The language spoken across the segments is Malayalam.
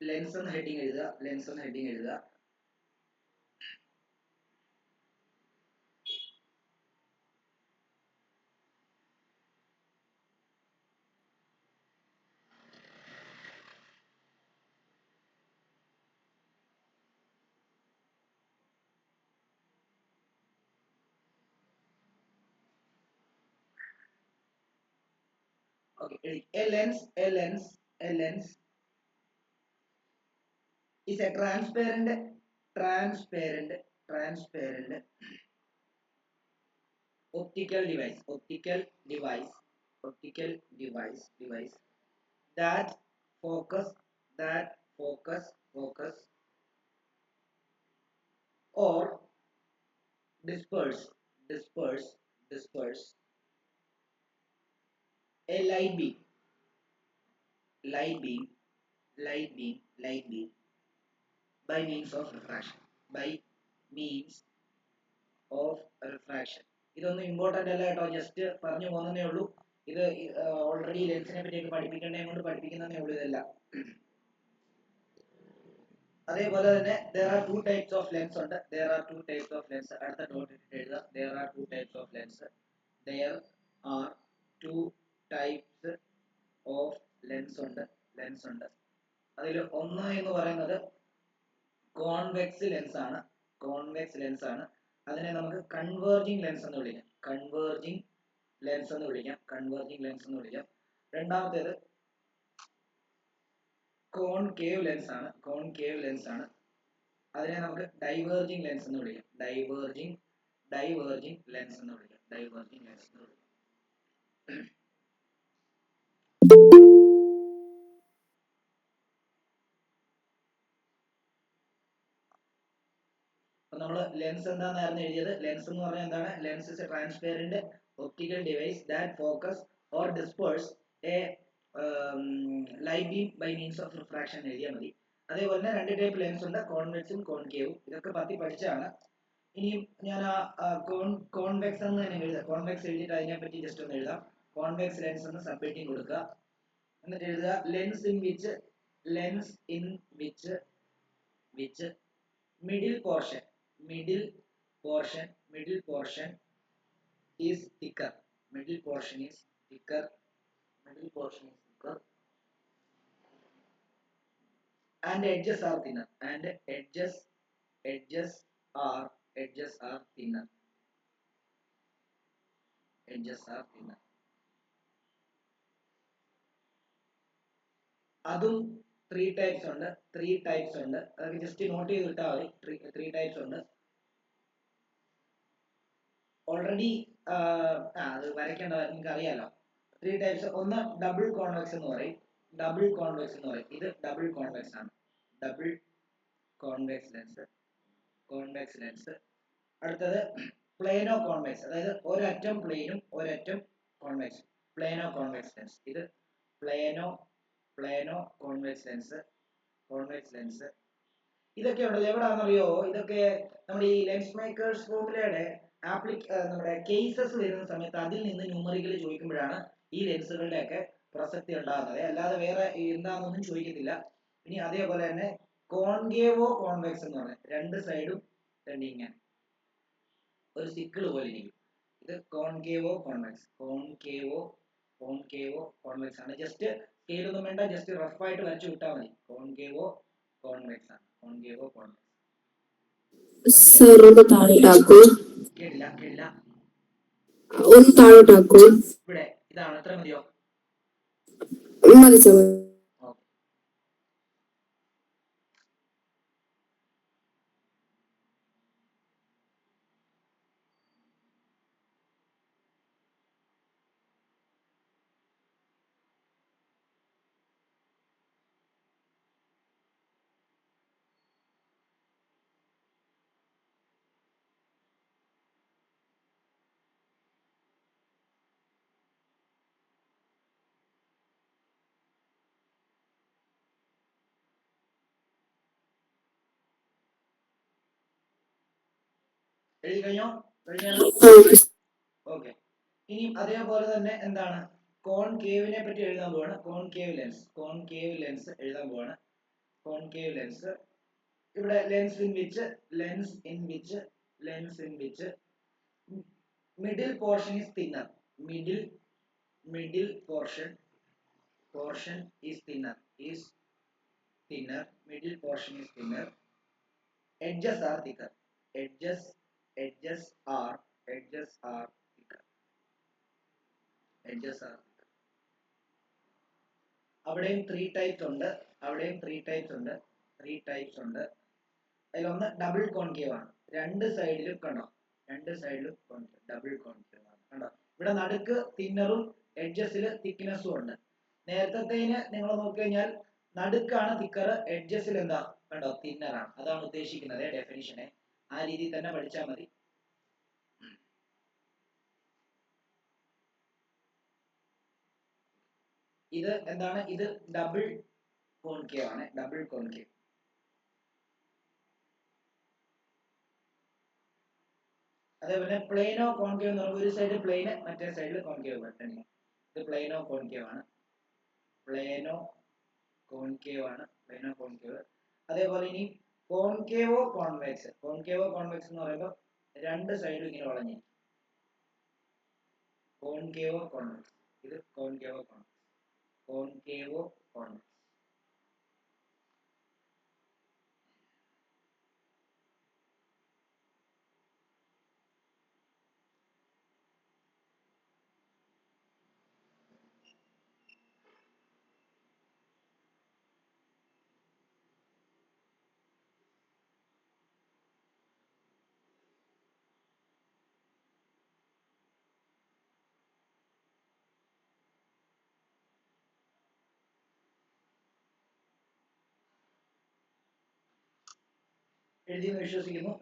ലെൻസ് എന്ന ഹെഡിങ് എഴുതുക. Okay, a lens is a transparent optical device that focus or disperse a light beam by means of refraction. ഇതൊന്നും ഇമ്പോർട്ടന്റ് അല്ല കേട്ടോ, ജസ്റ്റ് പറഞ്ഞു പോകുന്നേ ഉള്ളൂ. ഇത് ഓൾറെഡി ലെൻസിനെ പറ്റിയൊക്കെ പഠിപ്പിക്കേണ്ടത് കൊണ്ട് പഠിപ്പിക്കുന്നതേ ഉള്ളൂ ഇതെല്ലാം. അതേപോലെ തന്നെ there are two types of lens ഉണ്ട്. അടുത്ത നോട്ട് ഇട്ടിട്ട് എഴുതുക. there are two types of lens ഉണ്ട്. അതിൽ ഒന്ന് എന്ന് പറയുന്നത് കോൺവെക്സ് ലെൻസ് ആണ്. അതിനെ നമുക്ക് കൺവേർജിങ് ലെൻസ് എന്ന് വിളിക്കാം. രണ്ടാമത്തേത് കോൺകേവ് ലെൻസ് ആണ്. അതിനെ നമുക്ക് ഡൈവേർജിങ് ലെൻസ് എന്ന് വിളിക്കാം. അപ്പൊ നമ്മൾ ലെൻസ് എന്താണെന്നായിരുന്നു എഴുതിയത്. ലെൻസ് എന്ന് പറഞ്ഞാൽ എന്താണ്? Lens is a transparent optical device that focus or disperse a light beam by means of refraction എഴുതിയാൽ മതി. അതേപോലെ തന്നെ രണ്ട് ടൈപ്പ് ലെൻസ് ഉണ്ട്, കോൺവെക്സും കോൺകേവും. ഇതൊക്കെ പഠിച്ചതാണ്. ഇനിയും ഞാൻ കോൺവെക്സ് എന്ന് തന്നെ എഴുതാം. കോൺവെക്സ് എഴുതിയിട്ട് അതിനെപ്പറ്റി ജസ്റ്റ് ഒന്ന് എഴുതാം. കോൺവെക്സ് ലെൻസ് എന്ന് സബ്ഹെഡിങ് കൊടുക്കുക. എന്നിട്ട് എഴുതുക lens in which middle portion is thicker and edges are thinner അതും ത്രീ ടൈപ്സ് ഉണ്ട്. അതൊക്കെ ജസ്റ്റ് നോട്ട് ചെയ്ത് വിട്ടാൽ മതി. ത്രീ ടൈപ്സ് ഉണ്ട്. ഓൾറെഡി അത് വരയ്ക്കേണ്ട, നിങ്ങൾക്ക് അറിയാലോ. Three types. ഒന്ന് ഡബിൾ കോൺവെക്സ് എന്ന് പറയും. ഇത് ഡബിൾ കോൺവെക്സ് ആണ്. Convex lens. അടുത്തത് പ്ലേനോ കോൺവെക്സ്, അതായത് ഒരറ്റം പ്ലെയിനും ഒരറ്റം കോൺവെക്സ്. Plano convex lens. ഇത് പ്ലേനോ കോൺവെക്സ് ലെൻസ്. ഇതൊക്കെ ഉണ്ടല്ലോ എവിടാണെന്നറിയോ? ഇതൊക്കെ നമ്മുടെ ഈ ലെൻസ് മേക്കേഴ്സ് ഫോർമുലയുടെ നമ്മുടെ കേസസ് വരുന്ന സമയത്ത് അതിൽ നിന്ന് ന്യൂമറിക്കൽ ചോദിക്കുമ്പോഴാണ് ഈ ലെൻസുകളുടെ ഒക്കെ പ്രസക്തി ഉണ്ടാകുന്നത്. അല്ലാതെ വേറെ എന്താണെന്നൊന്നും ചോദിക്കത്തില്ല. ഇനി അതേപോലെ തന്നെ കോൺകേവോ കോൺവെക്സ് എന്ന് പറഞ്ഞാൽ രണ്ട് സൈഡും ഇങ്ങനെ ഒരു സിക്കിൾ പോലെ ഇരിക്കും. ഇത് കോൺകേവോ കോൺവെക്സ് ആണ്. ജസ്റ്റ് സ്കെയിൽ ഒന്നും വേണ്ട, ജസ്റ്റ് റഫ് ആയിട്ട് വരച്ചു വിട്ടാൽ മതി. കോൺകേവോ കോൺവെക്സ് ആണ്. കേട്ടില്ല. ഒന്ന് താഴോട്ടാക്കൂ. ഇവിടെ ഇതാണ്. എത്ര മതിയോ? മതി സർ. എഴുതി കഴിഞ്ഞോ? ഓക്കെ. ഇനി അതേപോലെ തന്നെ എന്താണ് കോൺകേവിനെ പറ്റി എഴുതാൻ പോവാണ്. കോൺകേവ് ലെൻസ് എഴുതാൻ പോവാണ്. concave lens. ഇവിടെ lens in which middle portion is thinner. Middle portion is thinner. Middle portion is thinner. Edges are thicker. Edges are thicker. Edges are thicker. അവിടെയും 3 types ഉണ്ട്. അതിലൊന്ന് ഡബിൾ കോൺകേവ് ആണ്. രണ്ട് സൈഡിലും കണ്ടോ, ഡബിൾ കോൺകേവ് ആണ്. കണ്ടോ, ഇവിടെ നടുക്ക് തിന്നറും എഡ്ജസിൽ തിക്നെസ്സും ഉണ്ട്. നേരത്തേന് നിങ്ങൾ നോക്കി കഴിഞ്ഞാൽ നടുക്കാണ് തിക്കർ, എഡ്ജസിൽ എന്താ കണ്ടോ തിന്നറാണ്. അതാണ് ഉദ്ദേശിക്കുന്നത് ഡെഫിനിഷനെ. ആ രീതിയിൽ തന്നെ പഠിച്ചാൽ മതി. ഇത് എന്താണ്, ഇത് ഡബിൾ കോൺകേവ് ആണ്. Double concave. അതേപോലെ പ്ലെയിനോ കോൺകേവ് എന്ന് പറയുമ്പോൾ ഒരു സൈഡ് പ്ലെയിന്, മറ്റേ സൈഡിൽ കോൺകേവ് ബട്ടൺ. ഇത് പ്ലെയിനോ കോൺകേവ് ആണ്. അതേപോലെ ഇനി കോൺകേവോ കോൺവെക്സ് എന്ന് പറയുമ്പോൾ രണ്ട് സൈഡും ഇങ്ങനെ വളഞ്ഞിരിക്കും. കോൺകേവോ കോൺവെക്സ്. ഇത് കോൺകേവോ കോൺവെക്സ്. എഴുതിയെന്ന് വിശ്വസിക്കുന്നു.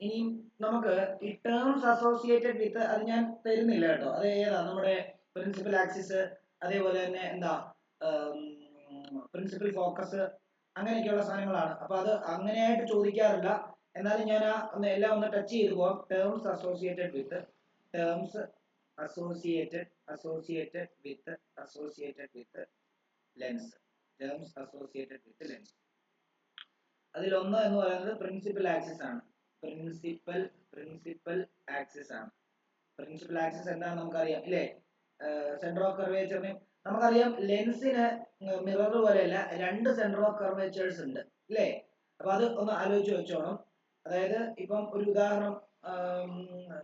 ഇനിയും നമുക്ക് ഈ ടേംസ് അസോസിയേറ്റഡ് വിത്ത്, അത് ഞാൻ തരുന്നില്ല കേട്ടോ. അത് ഏതാ, നമ്മുടെ പ്രിൻസിപ്പൽ ആക്സിസ്, അതേപോലെ തന്നെ എന്താ പ്രിൻസിപ്പൽ ഫോക്കസ്, അങ്ങനെയൊക്കെയുള്ള സാധനങ്ങളാണ്. അപ്പൊ അത് അങ്ങനെയായിട്ട് ചോദിക്കാറില്ല. എന്നാലും ഞാൻ എല്ലാം ഒന്ന് ടച്ച് ചെയ്തു പോവാം. Terms associated with lens. അതിലൊന്ന് എന്ന് പറയുന്നത് പ്രിൻസിപ്പൽ ആക്സിസ് ആണ്. പ്രിൻസിപ്പൽ ആക്സിസ് എന്താണെന്ന് നമുക്കറിയാം ഇല്ലേ? സെന്റർ ഓഫ് കർവേച്ചറിന് നമുക്കറിയാം. ലെൻസിന് മിറർ പോലെയല്ല, രണ്ട് സെന്റർ ഓഫ് കർവേച്ചേഴ്സ് ഉണ്ട് ഇല്ലേ? അപ്പൊ അത് ഒന്ന് ആലോചിച്ച് വെച്ചോണം. അതായത് ഇപ്പം ഒരു ഉദാഹരണം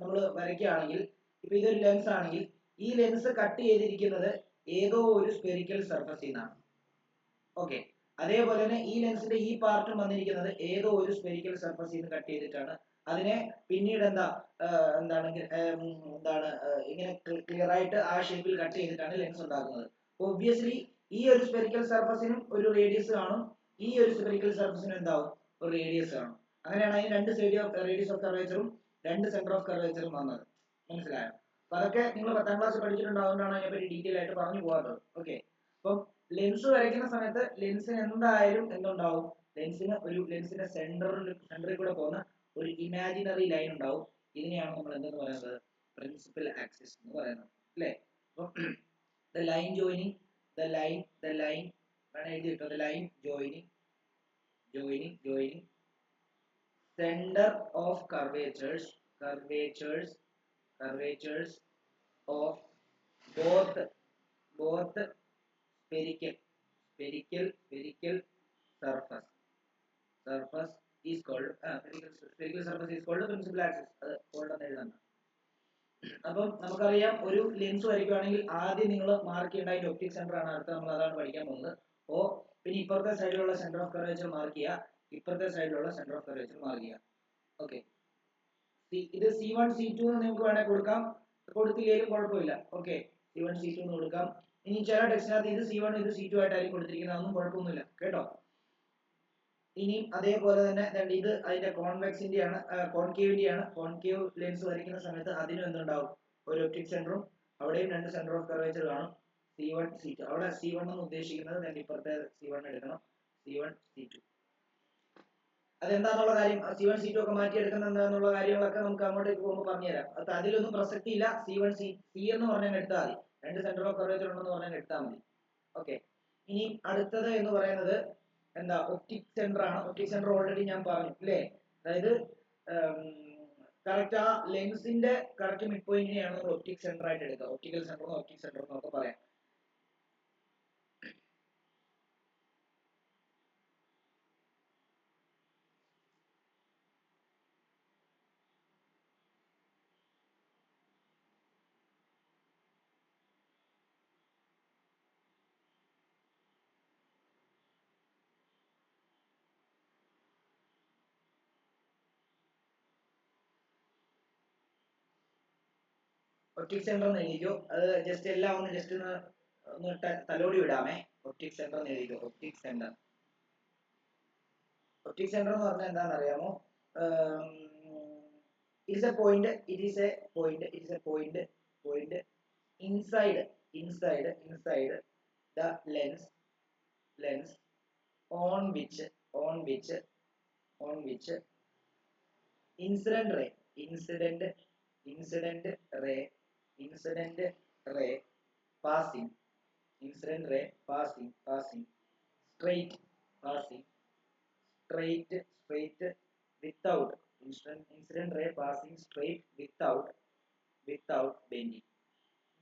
നമ്മൾ വരയ്ക്കുകയാണെങ്കിൽ, ഇപ്പൊ ഇതൊരു ലെൻസ് ആണെങ്കിൽ ഈ ലെൻസ് കട്ട് ചെയ്തിരിക്കുന്നത് ഏതോ ഒരു സ്പെറിക്കൽ സർഫസിൽ നിന്നാണ്. ഓക്കെ, അതേപോലെ തന്നെ ഈ ലെൻസിന്റെ ഈ പാർട്ടും വന്നിരിക്കുന്നത് ഏതോ ഒരു സ്പെറിക്കൽ സർഫസിൽ നിന്ന് കട്ട് ചെയ്തിട്ടാണ്. അതിനെ പിന്നീട് എന്താണ് ഇങ്ങനെ ക്ലിയർ ആയിട്ട് ആ ഷേപ്പിൽ കട്ട് ചെയ്തിട്ടാണ് ലെൻസ് ഉണ്ടാക്കുന്നത്. ഒബ്വിയസ്ലി ഈ ഒരു സ്പെറിക്കൽ സർഫസിനും ഒരു റേഡിയസ് കാണും, ഈ ഒരു സ്പെറിക്കൽ സർഫസിനും എന്താവും, ഒരു റേഡിയസ് കാണും. അങ്ങനെയാണ് അതിന് രണ്ട് സൈഡ് ഓഫ് റേഡിയസ് ഓഫ് കർവേച്ചറും രണ്ട് സെന്റർ ഓഫ് കർവേച്ചറും വന്നത്. മനസ്സിലായോ? അപ്പൊ അതൊക്കെ നിങ്ങൾ 10ാം ക്ലാസ് പഠിച്ചിട്ടുണ്ടാവുന്നതാണ് അതിനെപ്പറ്റി ഡീറ്റെയിൽ ആയിട്ട് പറഞ്ഞു പോകാത്തത്. ഓക്കെ, അപ്പം ലെൻസ് വരയ്ക്കുന്ന സമയത്ത് ലെൻസിന് എന്തായാലും എന്തുണ്ടാവും, ലെൻസിന്റെ സെന്ററിൽ കൂടെ പോകുന്ന ഒരു ഇമാജിനറി ലൈൻ ഉണ്ടാവും. ഇതിനെയാണ് നമ്മൾ എന്തെന്ന് പറയുന്നത്, പ്രിൻസിപ്പൽ ആക്സിസ് എന്ന് പറയുന്നത് അല്ലേ? അപ്പം the line joining center of curvatures of both spherical surface is called spherical surface is called principal axis. അത് ഫോൾഡ് എഴുതണം. അപ്പം നമുക്കറിയാം, ഒരു ലെൻസ് വരയ്ക്കുകയാണെങ്കിൽ ആദ്യം നിങ്ങൾ മാർക്ക് ചെയ്യേണ്ട അതിന്റെ ഒപ്റ്റിക് സെന്റർ ആണ്. അടുത്ത നമ്മൾ അതാണ് പഠിക്കാൻ പോകുന്നത്. ഓ, പിന്നെ ഇപ്പുറത്തെ സൈഡിലുള്ള സെന്റർ ഓഫ് കർവേച്ചർ മാർക്ക് ചെയ്യുക, ഇപ്പുറത്തെ സൈഡിലുള്ള സെന്റർ ഓഫ് കർവേച്ചർ മാർക്ക് ചെയ്യുക. ഓക്കെ, ഇത് C1 C2 എന്ന് നിങ്ങൾക്ക് വേണമെങ്കിൽ കൊടുക്കാം, കൊടുത്തില്ലെങ്കിലും കുഴപ്പമില്ല. ഓക്കെ, C1 C2 എന്ന് കൊടുക്കാം. ഇനി ചില ടെക്സ്റ്റിനകത്ത് ഇത് C1 ഇത് C2 ആയിട്ടായിരിക്കും കൊടുത്തിരിക്കുന്നതൊന്നും കുഴപ്പമൊന്നുമില്ല കേട്ടോ. ഇനിയും അതേപോലെ തന്നെ ഇത് അതിന്റെ കോൺവെക്സിന്റെ ആണ്, കോൺകേവിന്റെ ആണ്. കോൺകേവ് ലെൻസ് വരയ്ക്കുന്ന സമയത്ത് അതിനും എന്തുണ്ടാവും, ഒരു ഒപ്റ്റിക് സെന്ററും അവിടെയും രണ്ട് സെന്റർ ഓഫ് കർവേച്ചർ കാണും. C1 C2, അവിടെ C1 എന്ന് ഉദ്ദേശിക്കുന്നത് ഇപ്പുറത്തെ C1 എടുക്കണം, C1 C2. അതെന്താന്നുള്ള കാര്യം, C1 C2 ഒക്കെ മാറ്റിയെടുക്കുന്ന എന്താന്നുള്ള കാര്യങ്ങളൊക്കെ നമുക്ക് അങ്ങോട്ടേക്ക് പോകുമ്പോൾ പറഞ്ഞുതരാം. അത് അതിലൊന്നും പ്രസക്തിയില്ല. C1 C എന്ന് പറഞ്ഞാൽ എടുത്താൽ മതി, രണ്ട് സെന്റർ ഓഫ് കർവേച്ചർ ഉണ്ടെന്ന് പറഞ്ഞാൽ എടുത്താൽ മതി. ഓക്കെ, ഇനി അടുത്തത് എന്ന് പറയുന്നത് എന്താ ഒപ്റ്റിക് സെന്റർ ആണ്. ഒപ്റ്റിക് സെന്റർ ഓൾറെഡി ഞാൻ പറഞ്ഞു അല്ലേ? അതായത് കറക്റ്റ് ആ ലെൻസിന്റെ കറക്റ്റ് മിഡ് പോയിന്റിനെയാണ് നമ്മൾ ഒപ്റ്റിക് സെന്റർ ആയിട്ട് എടുക്കുക. ഒപ്റ്റിക്കൽ സെന്റർ ഒപ്റ്റിക് സെന്റർ എന്നൊക്കെ പറയാം. ഒപ്റ്റിക് സെന്റർ എന്ന് എഴുതിക്കോ. അത് ജസ്റ്റ് എല്ലാം ഒന്ന് ജസ്റ്റ് ഒന്ന് തലോടി വിടാമേ. ഒപ്റ്റിക് സെന്റർ എന്ന് എഴുതിക്കോ. Optic centre. ഒപ്റ്റിക് സെന്റർ എന്ന് പറഞ്ഞാൽ എന്താണെന്ന് അറിയാമോ? It is a point. It is a point. It is a point. Point inside the lens on which incident ray passing straight without incident ray passing straight without bending.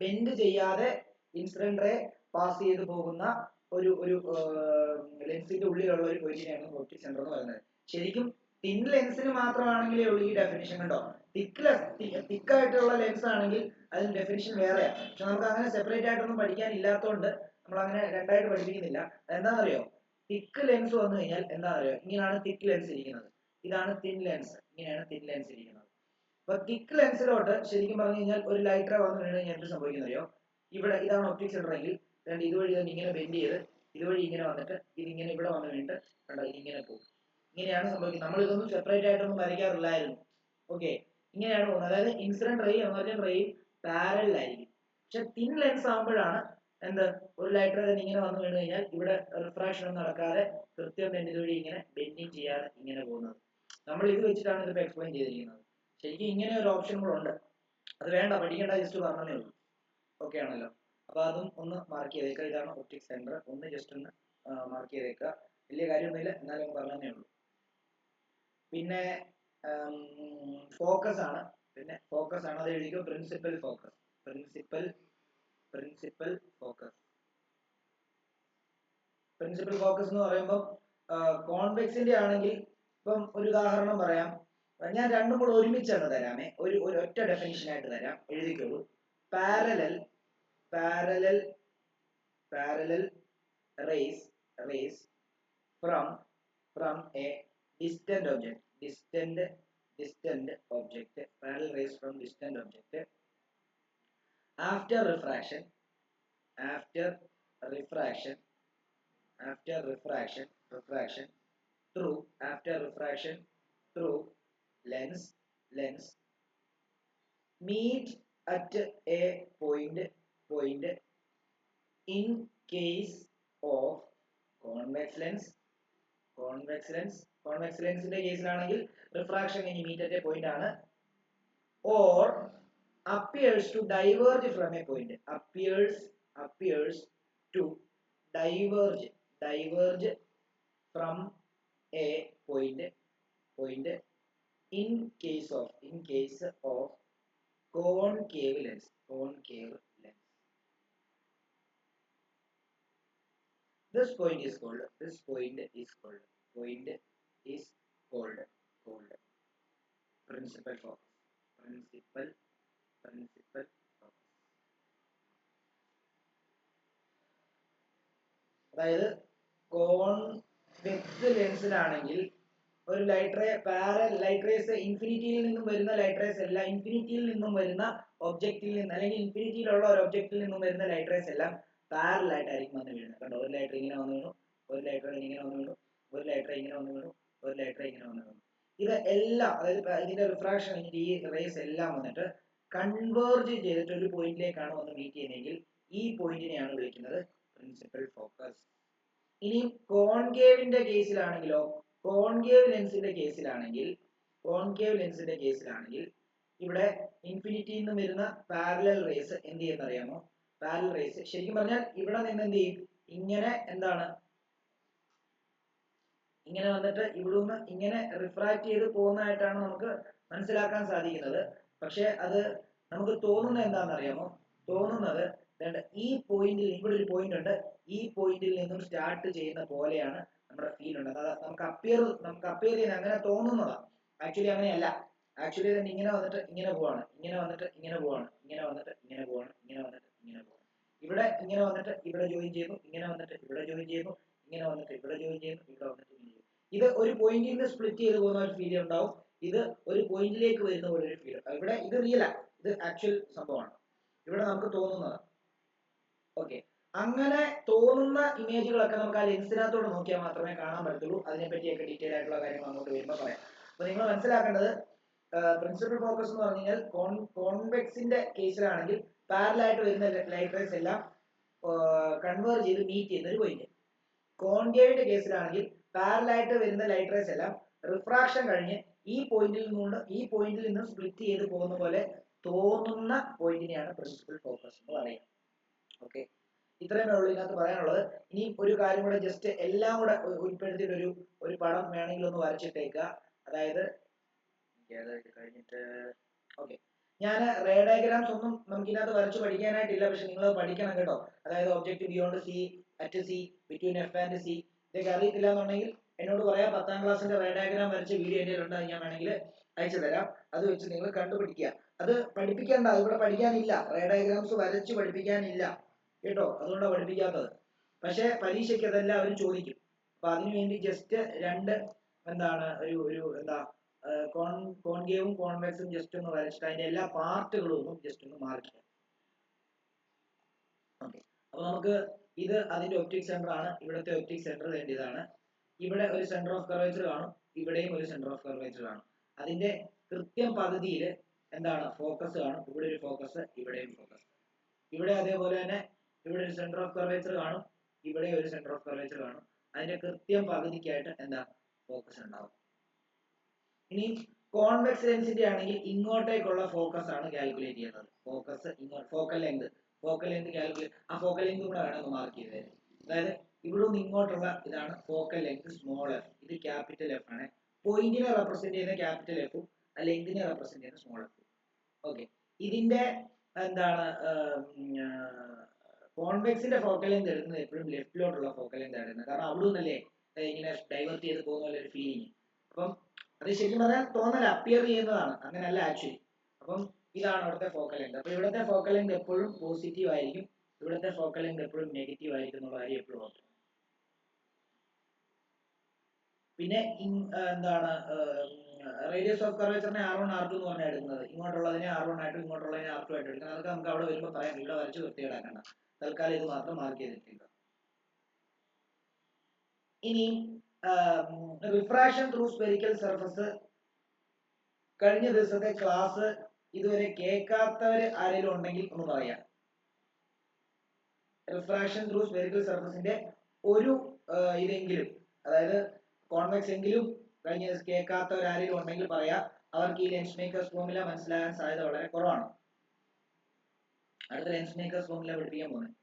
Bend ചെയ്യാതെ ഇൻസിഡന്റ് റേ പാസ് ചെയ്ത് പോകുന്ന ഒരു ലെൻസിന്റെ ഉള്ളിലുള്ള ഒരു പോയിന്റിനെയാണ് ഒപ്റ്റിക് സെന്റർ എന്ന് പറയുന്നത്. ശരിക്കും തിൻ ലെൻസിന് മാത്രമാണെങ്കിലേ ഉള്ളൂ ഈ ഡെഫിനിഷൻ. കണ്ടോ, തിക്കായിട്ടുള്ള ലെൻസ് ആണെങ്കിൽ അതിന് ഡെഫിനിഷൻ വേറെയാണ്. പക്ഷെ നമുക്ക് അങ്ങനെ സെപ്പറേറ്റ് ആയിട്ടൊന്നും പഠിക്കാൻ ഇല്ലാത്തതുകൊണ്ട് നമ്മൾ അങ്ങനെ രണ്ടായിട്ട് പഠിപ്പിക്കുന്നില്ല. എന്താണെന്നറിയോ, തിക്ക് ലെൻസ് വന്നു കഴിഞ്ഞാൽ എന്താണെന്നറിയോ, ഇങ്ങനെയാണ് തിക്ക് ലെൻസ് ഇരിക്കുന്നത്, ഇതാണ് തിൻ ലെൻസ്, ഇങ്ങനെയാണ് തിൻ ലെൻസ് ഇരിക്കുന്നത്. അപ്പൊ തിക്ക് ലെൻസിലോട്ട് ശരിക്കും പറഞ്ഞു കഴിഞ്ഞാൽ ഒരു ലൈറ്റ് റേ വന്നു വീണ് കഴിഞ്ഞാൽ എന്ത് സംഭവിക്കുന്നറിയോ, ഇവിടെ ഇതാണ് ഒപ്റ്റിക് സെന്റർ എങ്കിൽ ഇതുവഴി തന്നെ ഇങ്ങനെ ബെൻഡ് ചെയ്ത് ഇതുവഴി ഇങ്ങനെ വന്നിട്ട് ഇതിങ്ങനെ ഇവിടെ വന്നു വീണിട്ട് കണ്ടോ ഇതിങ്ങനെ പോകും. ഇങ്ങനെയാണ് സംഭവിക്കുന്നത്. നമ്മൾ ഇതൊന്നും സെപ്പറേറ്റ് ആയിട്ടൊന്നും വരയ്ക്കാറില്ലായിരുന്നു. ഓക്കെ, ഇങ്ങനെയാണ് പോകുന്നത്. അതായത് ഇൻസിഡന്റ് റേയും എമർജന്റ് റേയും പാരലൽ ആയിരിക്കും. പക്ഷെ തിൻ ലെൻസ് ആകുമ്പോഴാണ് എന്ത്, ഒരു ലൈറ്റ് റേ തന്നെ ഇങ്ങനെ വന്നു വീണ് കഴിഞ്ഞാൽ ഇവിടെ റിഫ്രാക്ഷൻ ഒന്നും നടക്കാതെ കൃത്യം തന്നെ ഇതുവഴി ഇങ്ങനെ ബെൻഡിങ് ചെയ്യാതെ ഇങ്ങനെ പോകുന്നത്. നമ്മൾ ഇത് വെച്ചിട്ടാണ് ഇതിപ്പോൾ എക്സ്പ്ലെയിൻ ചെയ്തിരിക്കുന്നത്. ശരിക്കും ഇങ്ങനെ ഒരു ഓപ്ഷൻ കൂടെ ഉണ്ട്. അത് വേണ്ട, പഠിക്കേണ്ട, ജസ്റ്റ് പറഞ്ഞതേ ഉള്ളൂ. ഓക്കെ ആണല്ലോ? അപ്പൊ അതും ഒന്ന് മാർക്ക് ചെയ്തേക്കുക. ഇതാണ് ഒപ്റ്റിക് സെന്റർ. ഒന്ന് ജസ്റ്റ് ഒന്ന് മാർക്ക് ചെയ്തേക്കുക. വലിയ കാര്യമൊന്നുമില്ല, എന്നാലും പറഞ്ഞതേ ഉള്ളൂ. പിന്നെ ഫോക്കസ് ആണ്. അത് എഴുതിക്കോ. Principal focus. പ്രിൻസിപ്പൽ ഫോക്കസ് എന്ന് പറയുമ്പോൾ കോൺവെക്സിന്റെ ആണെങ്കിൽ ഇപ്പം ഒരു ഉദാഹരണം പറയാം. ഞാൻ രണ്ടും കൂടെ ഒരുമിച്ചാണ് തരാമേ. ഒരു ഒറ്റ ഡെഫിനിഷൻ ആയിട്ട് തരാം, എഴുതിക്കോളൂ. Parallel rays from a distant object. Parallel rays from distant object after refraction through lens meet at a point in case of convex lens ന്റെ കേസിലാണെങ്കിൽ റിഫ്രാക്ഷൻ കഴിഞ്ഞ് മീറ്റ് അറ്റ് എ പോയിന്റ് ആണ്. or appears to diverge from a point. appears to diverge from a point in case of concave lens. This point is called principal focus. അതായത് കോൺവെക്സ് ലെൻസിലാണെങ്കിൽ ഒരു ലൈറ്റ് റേ ലൈറ്റ് റേസ് ഇൻഫിനിറ്റിയിൽ നിന്നും വരുന്ന ലൈറ്റ് റേസ് എല്ലാം, ഇൻഫിനിറ്റിയിൽ നിന്നും വരുന്ന ഒബ്ജക്റ്റിൽ നിന്ന് അല്ലെങ്കിൽ ഇൻഫിനിറ്റിയിലുള്ള ഒരു ഒബ്ജക്റ്റിൽ നിന്നും വരുന്ന ലൈറ്റ് റേസ് എല്ലാം പാരലൽ ആയിട്ടായിരിക്കും വന്ന് വീഴുന്നത്. കണ്ടോ, ഒരു ലൈറ്റ് ഇങ്ങനെ വന്നു വീണു, ഒരു ലൈറ്റ് ഇങ്ങനെ വന്നു വീണു, ഒരു ലൈറ്റ് ഇങ്ങനെ വന്നു വീണു, ഒരു ലൈറ്റ് ഇങ്ങനെ വന്നു വീണു. ഇത് എല്ലാം, അതായത് ഇതിന്റെ റിഫ്രാക്ഷൻ കഴിഞ്ഞിട്ട് ഈ റേസ് എല്ലാം വന്നിട്ട് കൺവേർജ് ചെയ്തിട്ട് ഒരു പോയിന്റിലേക്കാണ് വന്ന് മീറ്റ് ചെയ്യുന്നതെങ്കിൽ ഈ പോയിന്റിനെയാണ് വിളിക്കുന്നത് പ്രിൻസിപ്പൽ ഫോക്കസ്. ഇനി കോൺകേവിന്റെ കേസിലാണെങ്കിലോ, കോൺകേവ് ലെൻസിന്റെ കേസിലാണെങ്കിൽ ഇവിടെ ഇൻഫിനിറ്റിയിൽ നിന്ന് വരുന്ന പാരലൽ റേസ് എന്ത് ചെയ്യുന്ന അറിയാമോ? പാരലൽ റേസ് ശരിക്കും പറഞ്ഞാൽ ഇവിടെ നിന്ന് എന്ത് ചെയ്യും, ഇങ്ങനെ എന്താണ് ഇങ്ങനെ വന്നിട്ട് ഇവിടുന്ന് ഇങ്ങനെ റിഫ്രാക്ട് ചെയ്ത് പോകുന്നതായിട്ടാണ് നമുക്ക് മനസ്സിലാക്കാൻ സാധിക്കുന്നത്. പക്ഷെ അത് നമുക്ക് തോന്നുന്നത് എന്താണെന്ന് അറിയാമോ? തോന്നുന്നത് ഈ പോയിന്റിൽ ഇവിടെ ഒരു പോയിന്റ് ഉണ്ട്, ഈ പോയിന്റിൽ നിന്നും സ്റ്റാർട്ട് ചെയ്യുന്ന പോലെയാണ് നമ്മുടെ ഫീൽ ഉണ്ട്. അതായത് നമുക്ക് അപ്പിയർ ചെയ്യുന്ന അങ്ങനെ തോന്നുന്നതാണ്. ആക്ച്വലി അങ്ങനെയല്ല. ആക്ച്വലി തന്നെ ഇങ്ങനെ വന്നിട്ട് ഇങ്ങനെ പോവാണ്, ഇങ്ങനെ വന്നിട്ട് ഇങ്ങനെ പോവാണ്, ഇങ്ങനെ വന്നിട്ട് ഇങ്ങനെ പോവാണ്, ഇങ്ങനെ വന്നിട്ട് ഇങ്ങനെ പോവാണ്. ഇവിടെ ഇങ്ങനെ വന്നിട്ട് ഇവിടെ ജോയിൻ ചെയ്യുന്നു, ഇങ്ങനെ വന്നിട്ട് ഇവിടെ ജോയിൻ ചെയ്യുന്നു, ഇങ്ങനെ വന്നിട്ട് ഇവിടെ ജോയിൻ ചെയ്യുന്നു, ഇവിടെ വന്നിട്ട് ഇങ്ങനെ ചെയ്യുന്നു. ഇത് ഒരു പോയിന്റിൽ നിന്ന് സ്പ്ലിറ്റ് ചെയ്ത് പോകുന്ന ഒരു ഫീൽ ഉണ്ടാവും. ഇത് ഒരു പോയിന്റിലേക്ക് വരുന്ന പോലെ ഒരു ഫീൽ. ഇവിടെ ഇത് റിയലാ, ഇത് ആക്ച്വൽ സംഭവമാണ്. ഇവിടെ നമുക്ക് തോന്നുന്നത്. ഓക്കെ, അങ്ങനെ തോന്നുന്ന ഇമേജുകളൊക്കെ നമുക്ക് ആ ലെൻസിനകത്തോട് നോക്കിയാൽ മാത്രമേ കാണാൻ പറ്റത്തുള്ളൂ. അതിനെപ്പറ്റിയൊക്കെ ഡീറ്റെയിൽ ആയിട്ടുള്ള കാര്യങ്ങൾ അങ്ങോട്ട് വരുമ്പോൾ പറയാം. അപ്പൊ നിങ്ങൾ മനസ്സിലാക്കേണ്ടത് പ്രിൻസിപ്പൽ ഫോക്കസ് എന്ന് പറഞ്ഞു കഴിഞ്ഞാൽ കോൺവെക്സിന്റെ കേസിലാണെങ്കിൽ പാരലൽ ആയിട്ട് വരുന്ന ലൈറ്റ് റേസ് എല്ലാം കൺവേർജ് ചെയ്ത് മീറ്റ് ചെയ്യുന്ന ഒരു പോയിന്റ്. കോൺകേവിന്റെ കേസിലാണെങ്കിൽ പാരലൽ ആയിട്ട് വരുന്ന ലൈറ്റ് റേസ് എല്ലാം റിഫ്രാക്ഷൻ കഴിഞ്ഞ് ഈ പോയിന്റിൽ നിന്ന് സ്പ്ലിറ്റ് ചെയ്ത് പോകുന്ന പോലെ തോന്നുന്ന പോയിന്റിനെയാണ് പ്രിൻസിപ്പൽ ഫോക്കസ് എന്ന് പറയുന്നത്. ഓക്കെ, ഇത്രയുമേ ഉള്ളൂ ഇതിനകത്ത് പറയാനുള്ളത്. ഇനി ഒരു കാര്യം കൂടെ ജസ്റ്റ് എല്ലാം കൂടെ ഉൾപ്പെടുത്തിയിട്ട് ഒരു പടം വേണമെങ്കിൽ ഒന്ന് വരച്ചിട്ടേക്കുക. അതായത് കഴിഞ്ഞിട്ട് ഓക്കെ, ഞാൻ റേ ഡയഗ്രാംസ് ഒന്നും നമുക്ക് ഇതിനകത്ത് വരച്ച് പഠിക്കാനായിട്ടില്ല, പക്ഷെ നിങ്ങൾ പഠിക്കണം കേട്ടോ. അതായത് object beyond C, at C, between F and C, ഇതൊക്കെ അറിയത്തില്ല എന്നുണ്ടെങ്കിൽ എന്നോട് പറയാം. 10ാം ക്ലാസ്സിന്റെ റേ ഡയഗ്രാം വരച്ച വീഡിയോ എൻ്റെ ഉണ്ട്, ഞാൻ വേണമെങ്കിൽ അയച്ചു തരാം. അത് വെച്ച് നിങ്ങൾ കണ്ടുപിടിക്കുക. അത് പഠിപ്പിക്കേണ്ട, ഇവിടെ പഠിക്കാനില്ല. റേ ഡയഗ്രാംസ് വരച്ച് പഠിപ്പിക്കാനില്ല കേട്ടോ, അതുകൊണ്ടാണ് പഠിപ്പിക്കാത്തത്. പക്ഷെ പരീക്ഷയ്ക്ക് അതെല്ലാം അവർ ചോദിക്കും. അപ്പൊ അതിനുവേണ്ടി ജസ്റ്റ് കോൺകേവും കോൺവെക്സും ജസ്റ്റ് ഒന്ന് വരച്ചിട്ട് അതിന്റെ എല്ലാ പാർട്ടുകളും ഒന്നും ജസ്റ്റ് ഒന്ന് മാർക്ക് ചെയ്യാം. ഓക്കെ, അപ്പൊ നമുക്ക് ഇത് അതിന്റെ ഒപ്റ്റിക് സെന്റർ ആണ്. ഇവിടുത്തെ ഒപ്റ്റിക് സെന്റർ ഇതാണ്. ഇവിടെ ഒരു സെന്റർ ഓഫ് കർവേച്ചർ കാണും, ഇവിടെയും ഒരു സെന്റർ ഓഫ് കർവേച്ചർ കാണും. അതിന്റെ കൃത്യം പകുതിയിൽ ഫോക്കസ് കാണും. ഇവിടെ ഒരു ഫോക്കസ്, ഇവിടെയും ഫോക്കസ്. ഇവിടെ അതേപോലെ തന്നെ ഇവിടെ ഒരു സെന്റർ ഓഫ് കർവേച്ചർ കാണും, ഇവിടെ ഒരു സെന്റർ ഓഫ് കർവേച്ചർ കാണും. അതിന്റെ കൃത്യം പകുതിക്കായിട്ട് ഫോക്കസ് ഉണ്ടാവും. ഇനി കോൺവെക്സ് ലെൻസിന്റെ ആണെങ്കിൽ ഇങ്ങോട്ടേക്കുള്ള ഫോക്കസ് ആണ് കാൽക്കുലേറ്റ് ചെയ്യുന്നത്. ഫോക്കസ് ഇങ്ങോട്ട്, ഫോക്കൽ ലെങ്ത് കാൽക്കുലേറ്റ്, ആ ഫോക്കൽ ലെങ്ത് കൂടെ വേണം മാർക്ക് ചെയ്തത്. അതായത് ഇവിടെ നിന്ന് ഇങ്ങോട്ടുള്ള ഇതാണ് ഫോക്കൽ ലെങ്ത് സ്മോൾ എഫ്, ഇത് ക്യാപിറ്റൽ എഫ് ആണ്. പോയിന്റിനെ റെപ്രസെന്റ് ചെയ്യുന്ന ക്യാപിറ്റൽ എഫും ലെങ്തിനെ റെപ്രസെന്റ് ചെയ്യുന്ന സ്മോൾ എഫ്. ഓക്കെ, ഇതിന്റെ കോൺവെക്സിന്റെ ഫോക്കൽ ലെങ്ത് എടുക്കുന്നത് എപ്പോഴും ലെഫ്റ്റിലോട്ടുള്ള ഫോക്കൽ ലെങ്ത് എടുക്കുന്നത്. കാരണം അവിടെ നിന്നല്ലേ ഇങ്ങനെ ഡൈവേർട്ട് ചെയ്ത് പോകുന്ന പോലെ ഒരു ഫീലിംഗ്. അപ്പം അത് ശരിക്കും പറഞ്ഞാൽ തോന്നല, അപ്പിയർ ചെയ്യുന്നതാണ്, അങ്ങനെയല്ല ആക്ച്വലി. അപ്പം ഇതാണ് അവിടുത്തെ ഫോക്കൽ ലെങ്ത്. അപ്പൊ ഇവിടുത്തെ ഫോക്കൽ ലെങ്ത് എപ്പോഴും പോസിറ്റീവ് ആയിരിക്കും, ഇവിടുത്തെ ഫോക്കൽ ലെങ്ത് എപ്പോഴും നെഗറ്റീവ് ആയിരിക്കും എന്നുള്ള കാര്യം എപ്പോഴും ഓർക്കും. പിന്നെ റേഡിയസ് ഓഫ് കർവേച്ചറിനെ R1 R2 എന്ന് പറഞ്ഞാൽ എടുക്കുന്നത്. ഇങ്ങോട്ടുള്ളതിനെ R1 ആയിട്ടും ഇങ്ങോട്ടുള്ളതിനെ R2 ആയിട്ടും എടുക്കുന്നത്. അതൊക്കെ നമുക്ക് അവിടെ വരുമ്പോൾ പറയാം, ഇവിടെ വരച്ച് വൃത്തികേടാക്കണ്ട. തൽക്കാലം ഇത് മാത്രം മാർക്ക് ചെയ്തിട്ടില്ല. ഇനി റിഫ്രാക്ഷൻ ത്രൂ സ്ഫെറിക്കൽ സർഫസ്, കഴിഞ്ഞ ദിവസത്തെ ക്ലാസ് ഇതുവരെ കേൾക്കാത്തവര് ആരെങ്കിലും ഉണ്ടെങ്കിൽ ഒന്ന് പറയാം. റിഫ്രാക്ഷൻ ത്രൂ സ്ഫെറിക്കൽ സർഫസിന്റെ ഒരു ഇതെങ്കിലും, അതായത് കോൺവെക്സ് എങ്കിലും കഴിഞ്ഞ ദിവസം കേൾക്കാത്തവർ ആരെങ്കിലും ഉണ്ടെങ്കിൽ പറയാം. അവർക്ക് ഈ ലെൻസ് മേക്കേഴ്സ് ഫോർമുല മനസ്സിലാകാൻ സാധ്യത വളരെ കുറവാണ്. അടുത്ത ലെൻസ് മേക്കേഴ്സ് ഫോർമുല പഠിപ്പിക്കാൻ പോകുന്നത്.